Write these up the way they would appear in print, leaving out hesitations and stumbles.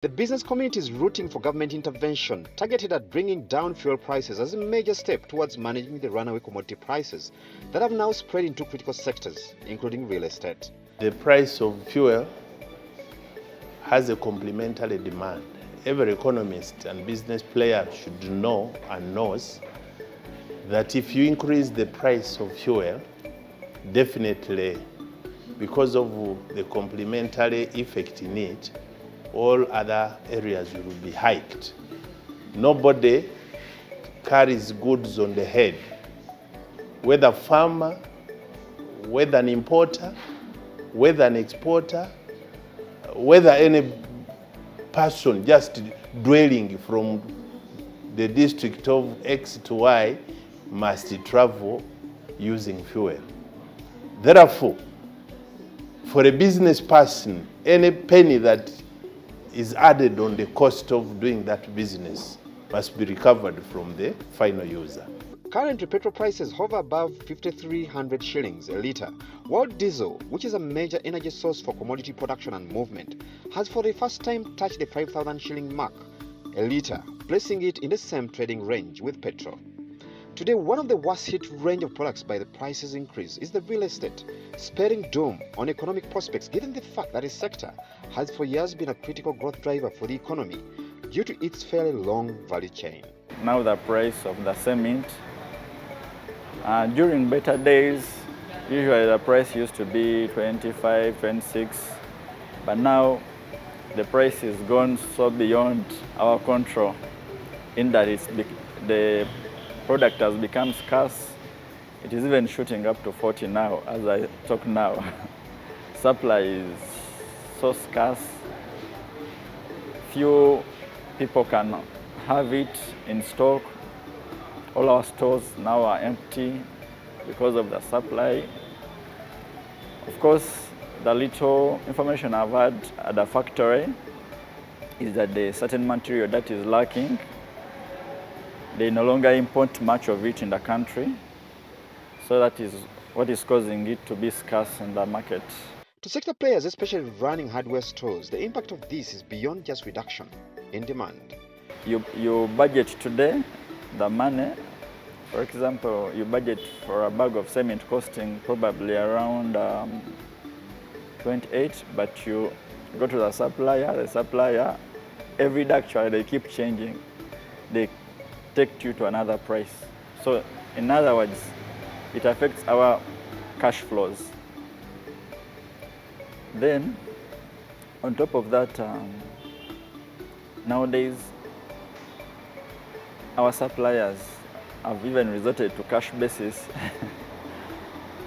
The business community is rooting for government intervention targeted at bringing down fuel prices as a major step towards managing the runaway commodity prices that have now spread into critical sectors, including real estate. The price of fuel has a complementary demand. Every economist and business player should know and knows that if you increase the price of fuel, definitely because of the complementary effect in it, all other areas will be hiked. Nobody carries goods on the head, whether farmer, whether an importer, whether an exporter, whether any person just dwelling from the district of X to Y must travel using fuel. Therefore, for a business person, any penny that is added on the cost of doing that business must be recovered from the final user. Currently, petrol prices hover above 5,300 shillings a litre, while diesel, which is a major energy source for commodity production and movement, has for the first time touched the 5,000 shilling mark a litre, placing it in the same trading range with petrol. Today, one of the worst hit range of products by the prices increase is the real estate, spelling doom on economic prospects given the fact that the sector has for years been a critical growth driver for the economy due to its fairly long value chain. Now the price of the cement, during better days, usually the price used to be 25, 26, but now the price has gone so beyond our control in that the product has become scarce. It is even shooting up to 40 now as I talk now. Supply is so scarce. Few people can have it in stock. All our stores now are empty because of the supply. Of course, the little information I've had at the factory is that there's certain material that is lacking. They no longer import much of it in the country. So that is what is causing it to be scarce in the market. To sector players, especially running hardware stores, the impact of this is beyond just reduction in demand. You budget today, the money, for example, you budget for a bag of cement costing probably around 28, but you go to the supplier, every day actually they keep changing. They take you to another price. So in other words, it affects our cash flows. Then, on top of that, nowadays, our suppliers have even resorted to cash basis.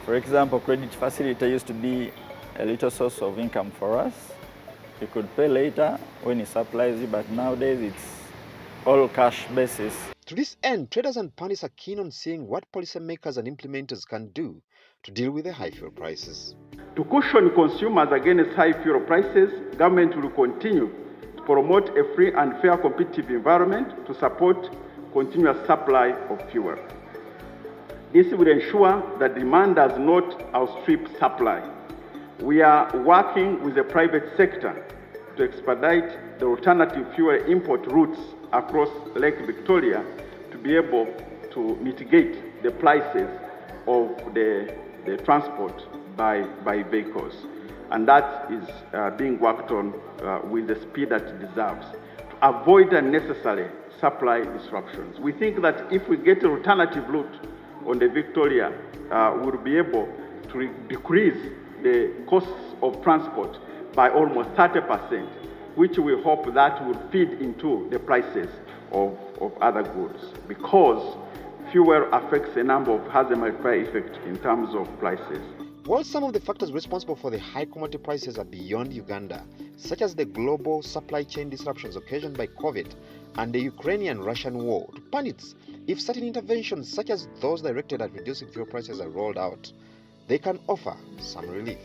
For example, credit facility used to be a little source of income for us. You could pay later when he supplies you, but nowadays it's all cash basis. To this end, traders and pundits are keen on seeing what policymakers and implementers can do to deal with the high fuel prices. To cushion consumers against high fuel prices, government will continue to promote a free and fair competitive environment to support continuous supply of fuel. This will ensure that demand does not outstrip supply. We are working with the private sector to expedite the alternative fuel import routes across Lake Victoria to be able to mitigate the prices of the transport by vehicles. And that is being worked on with the speed that it deserves to avoid unnecessary supply disruptions. We think that if we get an alternative route on the Victoria, we'll be able to decrease the costs of transport by almost 30%, which we hope that will feed into the prices of other goods, because fuel affects a number of, has a multiplier effect in terms of prices. While some of the factors responsible for the high commodity prices are beyond Uganda, such as the global supply chain disruptions occasioned by COVID and the Ukrainian-Russian war, to pundits, if certain interventions such as those directed at reducing fuel prices are rolled out, they can offer some relief.